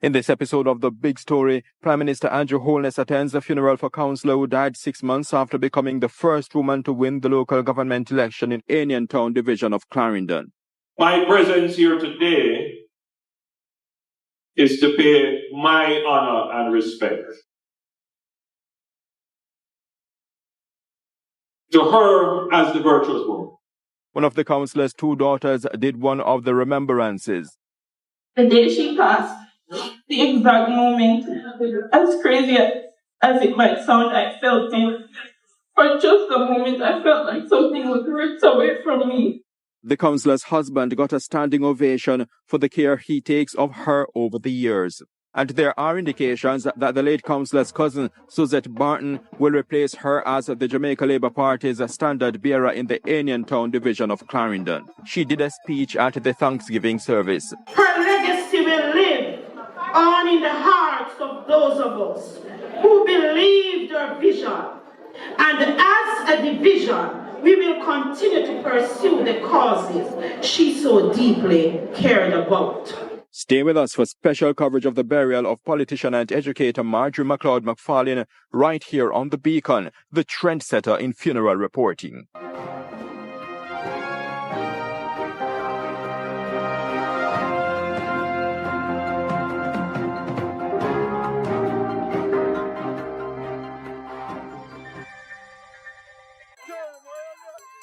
In this episode of The Big Story, Prime Minister Andrew Holness attends a funeral for councillor who died 6 months after becoming the first woman to win the local government election in Anion Town division of Clarendon. My presence here today is to pay my honor and respect to her as the virtuous woman. One of the councillor's 2 daughters did one of the remembrances. The day she passed, the exact moment, as crazy as it might sound, I felt it. For just a moment, I felt like something was ripped away from me. The councillor's husband got a standing ovation for the care he takes of her over the years. And there are indications that the late councillor's cousin, Suzette Barton, will replace her as the Jamaica Labour Party's standard bearer in the Anion Town division of Clarendon. She did a speech at the Thanksgiving service. Her legacy will live on in the hearts of those of us who believed her vision. And as a division, we will continue to pursue the causes she so deeply cared about. Stay with us for special coverage of the burial of politician and educator Marjorie McLeod-McFarlane right here on The Beacon, the trendsetter in funeral reporting.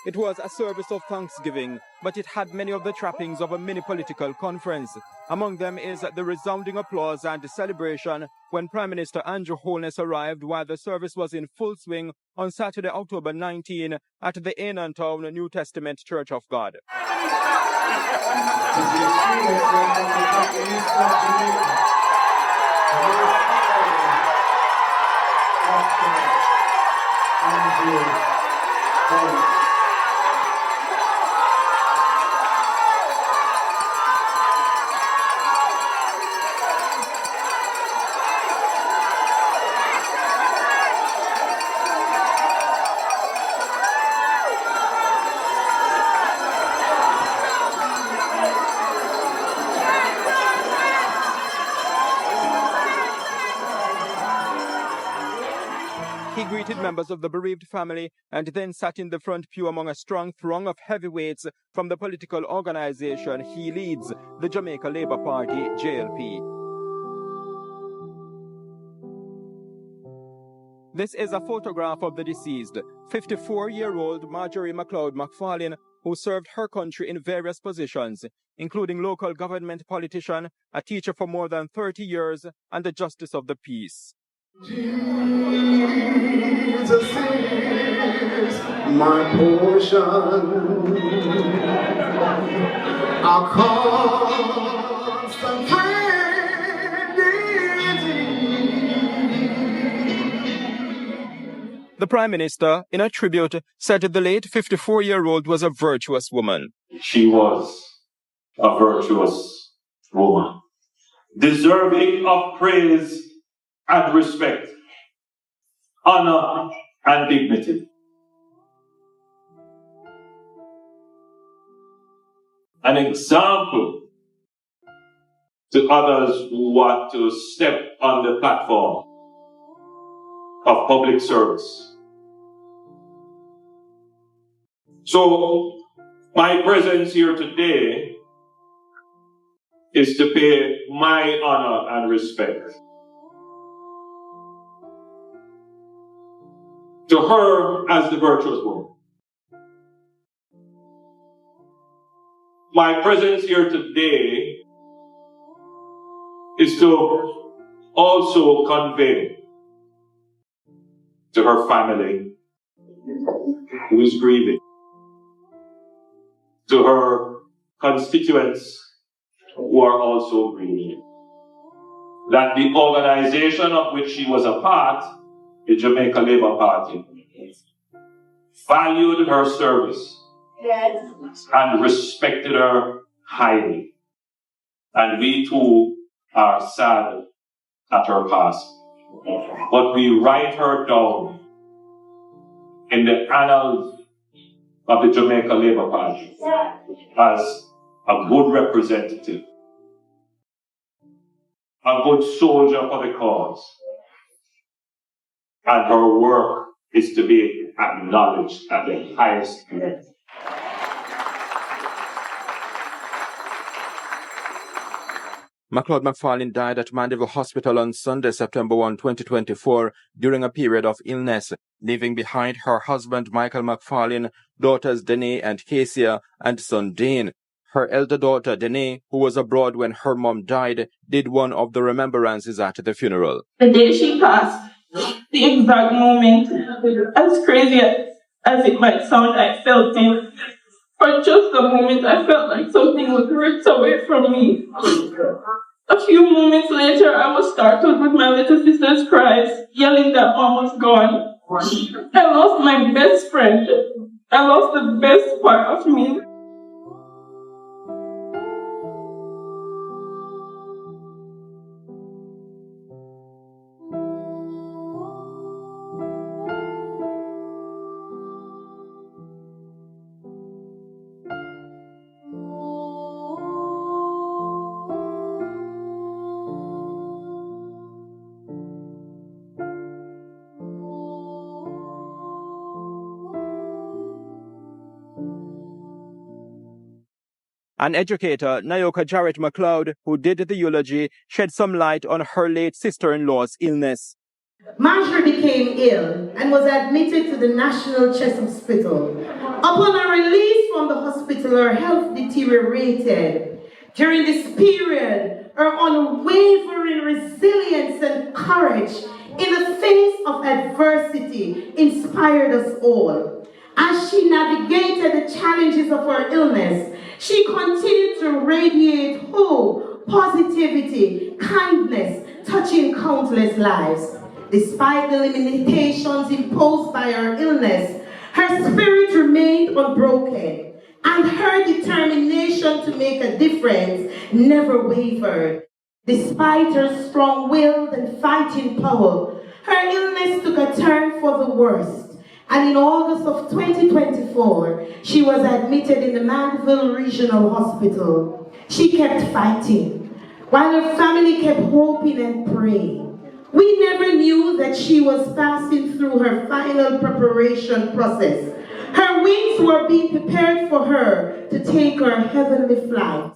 It was a service of thanksgiving, but it had many of the trappings of a mini-political conference. Among them is the resounding applause and celebration when Prime Minister Andrew Holness arrived while the service was in full swing on Saturday, October 19 at the Anion Town New Testament Church of God. He greeted members of the bereaved family and then sat in the front pew among a strong throng of heavyweights from the political organization he leads, the Jamaica Labour Party, JLP. This is a photograph of the deceased, 54-year-old Marjorie McLeod-McFarlane, who served her country in various positions, including local government politician, a teacher for more than 30 years, and a justice of the peace. Jesus is my portion, a constant friend indeed. The Prime Minister, in a tribute, said the late 54-year-old was a virtuous woman. She was a virtuous woman, deserving of praise and respect, honor and dignity. An example to others who want to step on the platform of public service. So, my presence here today is to pay my honor and respect to her as the virtuous woman. My presence here today is to also convey to her family who is grieving, to her constituents who are also grieving, that the organization of which she was a part, the Jamaica Labour Party, valued her service and respected her highly. And we too are sad at her passing. But we write her down in the annals of the Jamaica Labour Party as a good representative a good soldier for the cause. And her work is to be acknowledged at the highest level. McLeod-McFarlane died at Mandeville Hospital on Sunday, September 1, 2024, during a period of illness, leaving behind her husband Michael McFarlane, daughters Danae and Cassia, and son Dane. Her elder daughter Danae, who was abroad when her mom died, did one of the remembrances at the funeral. The day she passed, the exact moment, as crazy as it might sound, I felt it. For just a moment, I felt like something was ripped away from me. A few moments later, I was startled with my little sister's cries, yelling that Mom was gone. I lost my best friend. I lost the best part of me. An educator, Nayoka Jarrett McLeod, who did the eulogy, shed some light on her late sister-in-law's illness. Marjorie became ill and was admitted to the National Chest Hospital. Upon her release from the hospital, her health deteriorated. During this period, her unwavering resilience and courage in the face of adversity inspired us all. As she navigated the challenges of her illness, she continued to radiate hope, positivity, kindness, touching countless lives. Despite the limitations imposed by her illness, her spirit remained unbroken, and her determination to make a difference never wavered. Despite her strong-willed and fighting power, her illness took a turn for the worst. And in August of 2024, she was admitted in the Mandeville Regional Hospital. She kept fighting, while her family kept hoping and praying. We never knew that she was passing through her final preparation process. Her wings were being prepared for her to take her heavenly flight.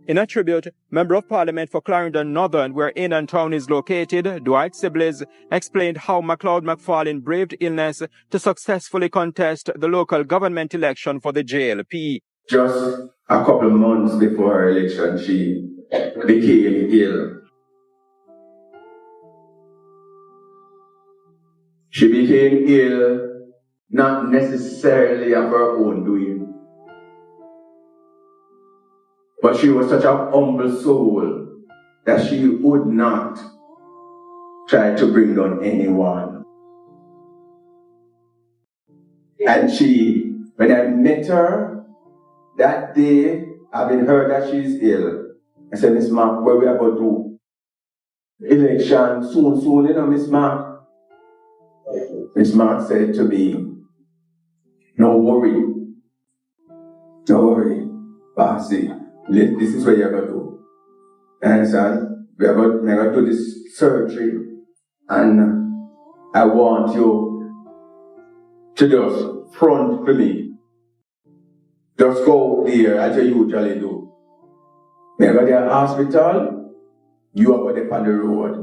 In a tribute, Member of Parliament for Clarendon Northern, where Innan Town is located, Dwight Sibley's, explained how McLeod-McFarlane braved illness to successfully contest the local government election for the JLP. Just a couple of months before her election, she became ill. She became ill, not necessarily of her own doing. But she was such a humble soul that she would not try to bring down anyone. And when I met her that day, having heard that she's ill, I said, Miss Mark, where we are going to election soon, you know, Miss Mark. Miss Mark said to me, no worry, Bossy. This is what you're going to do. And son, we're going to do this surgery, and I want you to just front for me. Just go there as you usually do. When I go to the hospital, you are going on the road.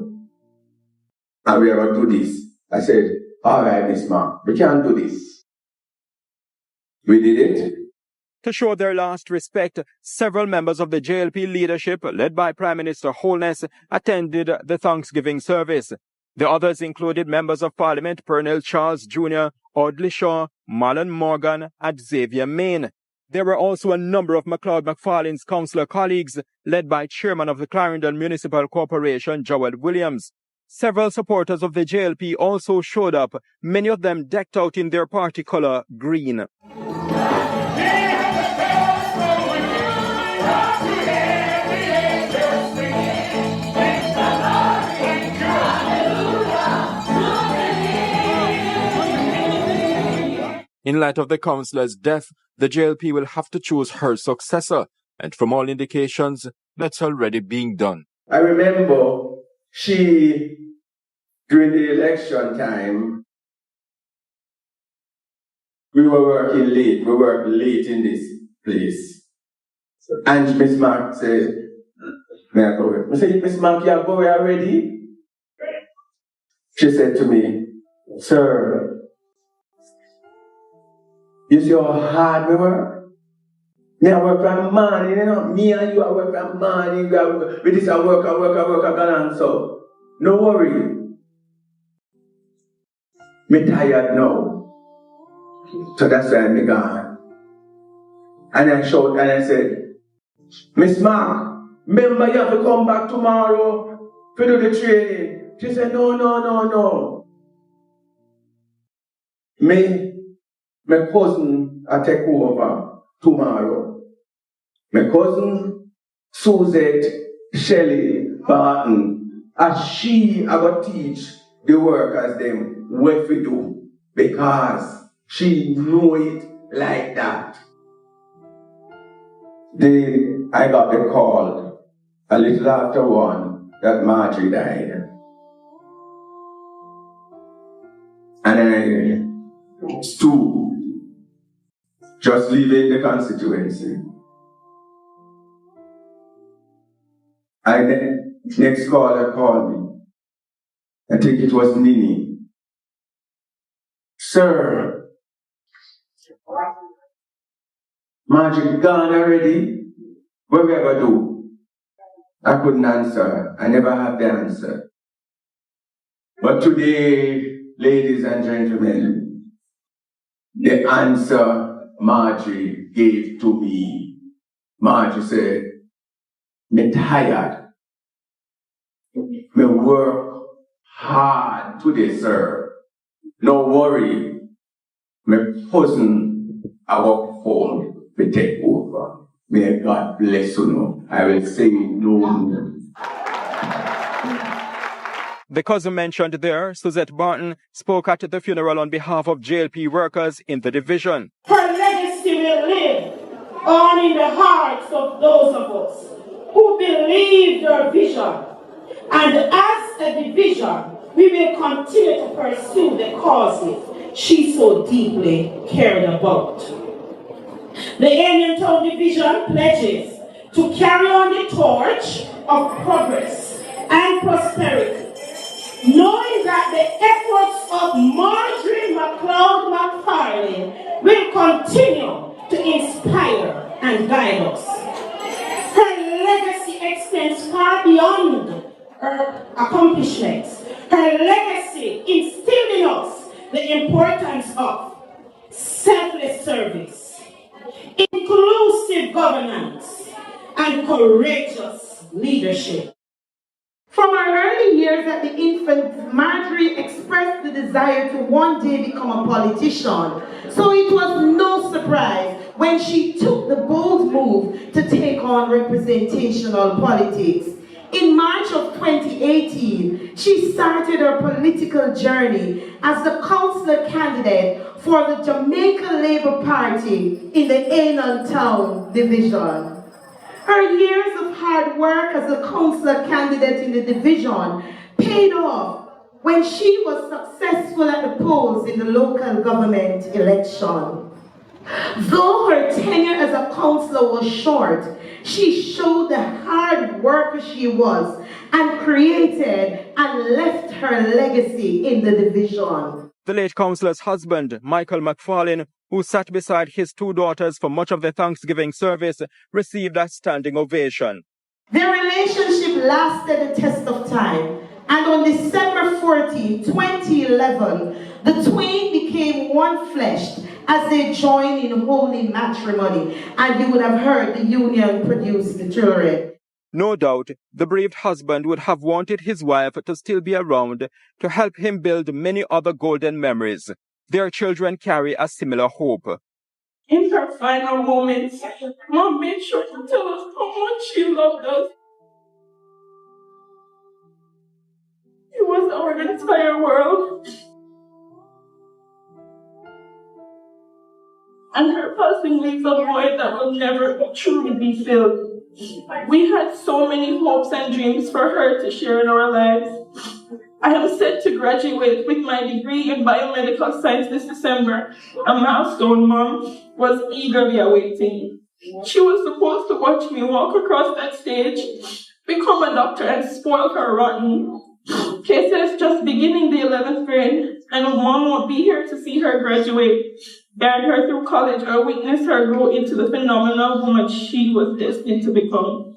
And we are going to do this. I said, all right, Miss Ma, we can't do this. We did it. To show their last respect, several members of the JLP leadership, led by Prime Minister Holness, attended the Thanksgiving service. The others included members of Parliament Pernell Charles Jr., Audley Shaw, Marlon Morgan, and Xavier Main. There were also a number of McLeod-McFarlane's councillor colleagues, led by Chairman of the Clarendon Municipal Corporation, Joel Williams. Several supporters of the JLP also showed up, many of them decked out in their party colour, green. In light of the councillor's death, the JLP will have to choose her successor, and from all indications, that's already being done. I remember during the election time, we were working late. We worked late in this place. And Miss Mark said, may I go away? I said, Miss Mark, you are going already? She said to me, sir, you see how hard we work? Me, I work from morning, you know. Me and you, I work from morning. With this, I work, and so. No worry. Me tired now. So that's why I'm gone. And I shouted and I said, Miss Mark, remember you have to come back tomorrow to do the training. She said, no. My cousin I take over tomorrow. My cousin Suzette Shelley Barton, as she I will teach the workers them what to do because she know it like that. I got the call a little after 1 that Marjorie died. And I stood, just leaving the constituency. And then next caller called me. I think it was Nini. Sir, Marjorie gone already? What we ever do? I couldn't answer. I never have the answer. But today, ladies and gentlemen, the answer Marjorie gave to me. Marjorie said, me tired. Me work hard today, sir. No worry. My cousin, I work for, me take over. May God bless you. I will say no more. The cousin mentioned there, Suzette Barton, spoke at the funeral on behalf of JLP workers in the division. Her legacy will live on in the hearts of those of us who believed her vision. And as a division, we will continue to pursue the causes she so deeply cared about. The Alien Town Division pledges to carry on the torch of progress and prosperity, knowing that the efforts of Marjorie McLeod-McFarlane will continue to inspire and guide us. Her legacy extends far beyond her accomplishments. Her legacy instilled in us the importance of selfless service, inclusive governance, and courageous leadership. From her early years at the infant, Marjorie expressed the desire to one day become a politician. So it was no surprise when she took the bold move to take on representational politics. In March of 2018, she started her political journey as the councillor candidate for the Jamaica Labour Party in the Alien Town Division. Her years of hard work as a councillor candidate in the division paid off when she was successful at the polls in the local government election. Though her tenure as a councillor was short, she showed the hard worker she was and created and left her legacy in the division. The late councillor's husband, McLeod-McFarlane, who sat beside his 2 daughters for much of the Thanksgiving service, received a standing ovation. Their relationship lasted the test of time, and on December 14, 2011, the twain became one flesh as they joined in holy matrimony, and you would have heard the union produce the children. No doubt, the bereaved husband would have wanted his wife to still be around to help him build many other golden memories. Their children carry a similar hope. In her final moments, Mom made sure to tell us how much she loved us. It was our entire world. And her passing leaves a void that will never truly be filled. We had so many hopes and dreams for her to share in our lives. I am set to graduate with my degree in biomedical science this December. A milestone Mom was eagerly awaiting. She was supposed to watch me walk across that stage, become a doctor, and spoil her rotten. Casey is just beginning the 11th grade, and Mom won't be here to see her graduate, guide her through college, or witness her grow into the phenomenal woman she was destined to become.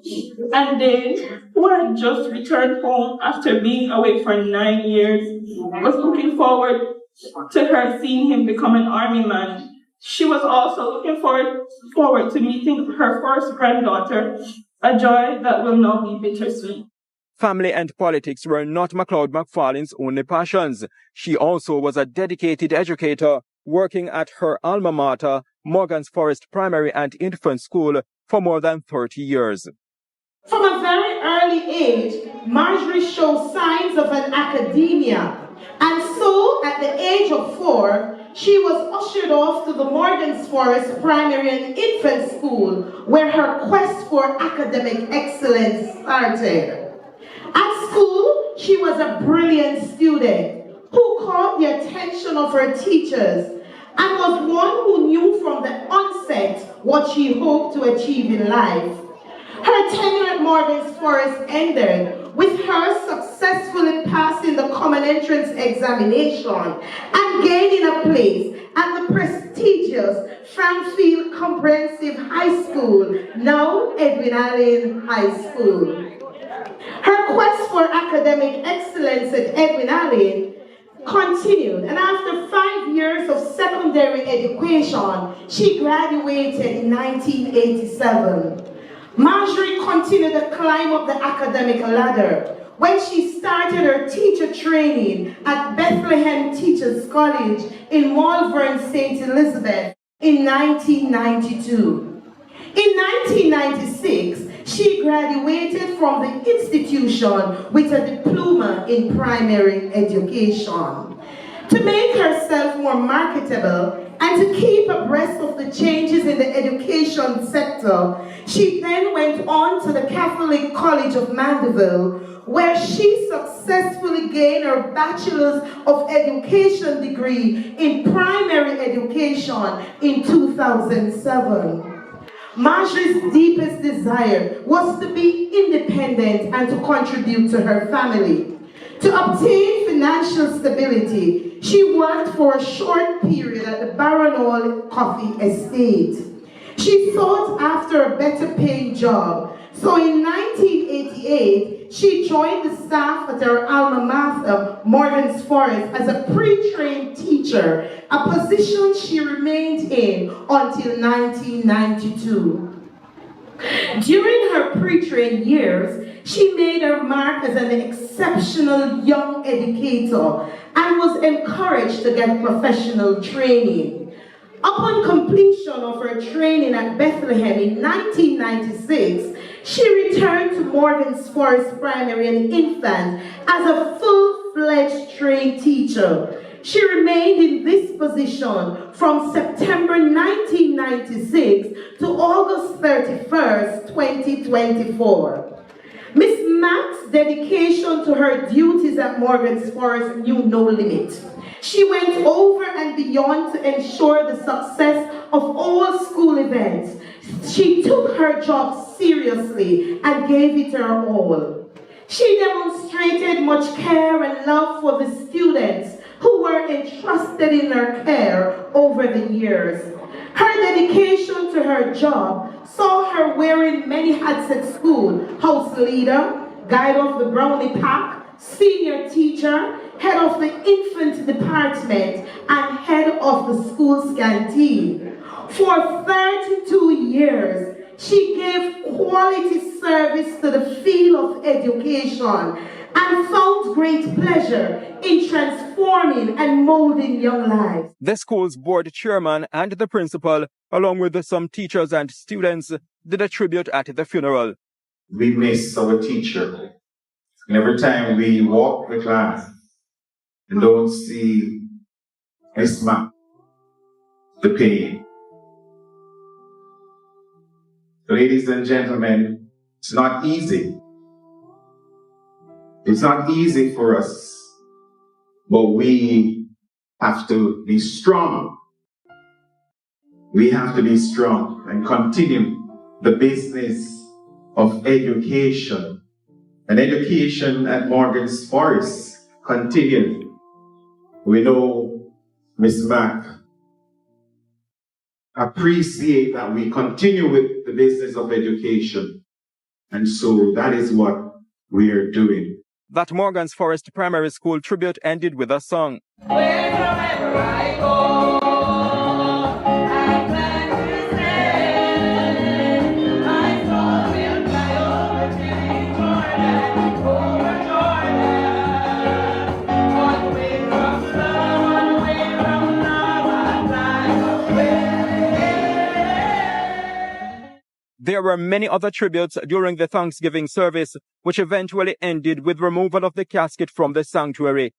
And Dave, who had just returned home after being away for 9 years, was looking forward to her seeing him become an army man. She was also looking forward to meeting her first granddaughter, a joy that will now be bittersweet. Family and politics were not McLeod-McFarlane's only passions. She also was a dedicated educator, working at her alma mater, Morgan's Forest Primary and Infant School, for more than 30 years. From a very early age, Marjorie showed signs of an academia. And so, at the age of 4, she was ushered off to the Morgan's Forest Primary and Infant School, where her quest for academic excellence started. At school, she was a brilliant student who caught the attention of her teachers and was one who knew from the onset what she hoped to achieve in life. Her tenure at Morgan's Forest ended with her successfully passing the common entrance examination and gaining a place at the prestigious Frankfield Comprehensive High School, now Edwin Allen High School. Her quest for academic excellence at Edwin Allen continued, and after 5 years of secondary education, she graduated in 1987. Marjorie continued to climb up the academic ladder when she started her teacher training at Bethlehem Teachers College in Malvern, St. Elizabeth in 1992. In 1996, she graduated from the institution with a diploma in primary education. To make herself more marketable and to keep abreast of the changes in the education sector, she then went on to the Catholic College of Mandeville, where she successfully gained her Bachelor's of Education degree in primary education in 2007. Marjorie's deepest desire was to be independent and to contribute to her family. To obtain financial stability, she worked for a short period at the Barronall Coffee Estate. She sought after a better paying job, so in 1988, she joined the staff at her alma mater, Morgan's Forest, as a pre-trained teacher, a position she remained in until 1992. During her pre-trained years, she made her mark as an exceptional young educator and was encouraged to get professional training. Upon completion of her training at Bethlehem in 1996, she returned to Morgan's Forest Primary and Infant as a full-fledged trained teacher. She remained in this position from September 1996 to August 31st, 2024. Miss Mack's dedication to her duties at Morgan's Forest knew no limit. She went over and beyond to ensure the success of all school events. She took her job seriously and gave it her all. She demonstrated much care and love for the students who were entrusted in her care over the years. Her dedication to her job saw her wearing many hats at school: house leader, guide of the Brownie Pack, senior teacher, head of the infant department, and head of the school's canteen. For 32 years, she gave quality service to the field of education and found great pleasure in transforming and molding young lives. The school's board chairman and the principal, along with some teachers and students, did a tribute at the funeral. We miss our teacher. And every time we walk the class and don't see a smile, the pain. Ladies and gentlemen, It's not easy. It's not easy for us, but we have to be strong. We have to be strong and continue the business of education. And education at Morgan's Forest continued. We know Miss Mac appreciate that we continue with the business of education. And so that is what we are doing. That Morgan's Forest Primary School tribute ended with a song. Wherever I go, I plan to stay. My soul will fly over Jordan. One way from sun, one way from north, I fly away. There were many other tributes during the Thanksgiving service, which eventually ended with removal of the casket from the sanctuary.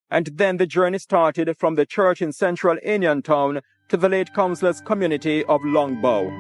And then the journey started from the church in central Indian Town to the late councillor's community of Longbow.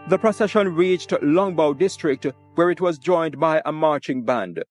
The procession reached Longbow district, where it was joined by a marching band.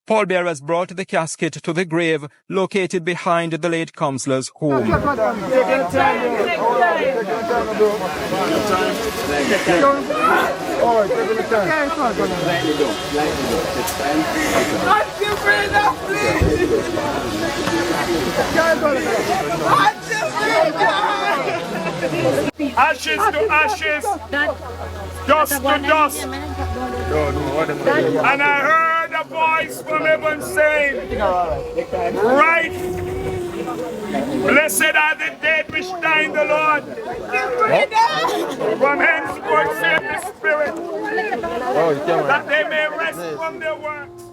Pallbearers brought the casket to the grave located behind the late councillor's home. Ashes to ashes, dust to dust. And I heard a voice from heaven saying, right, blessed are the dead which die in the Lord. From henceforth saith the Spirit, that they may rest from their works.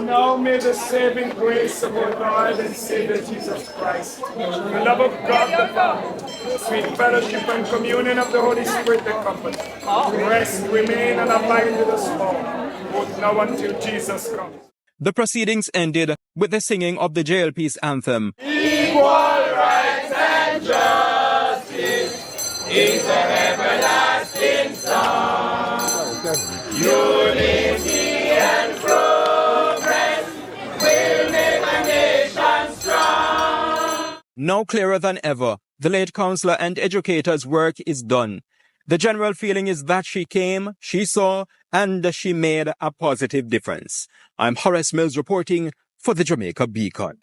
Now may the saving grace of our Lord and Savior Jesus Christ, the love of God the Father, the sweet fellowship and communion of the Holy Spirit, the Comforter, rest, remain, and abide with us all, both now until Jesus comes. The proceedings ended with the singing of the jail peace anthem. Equal rights and justice is an everlasting song. Unity and progress will make a nation strong. Now clearer than ever, the late councillor and educator's work is done. The general feeling is that she came, she saw, and she made a positive difference. I'm Horace Mills reporting for the Jamaica Beacon.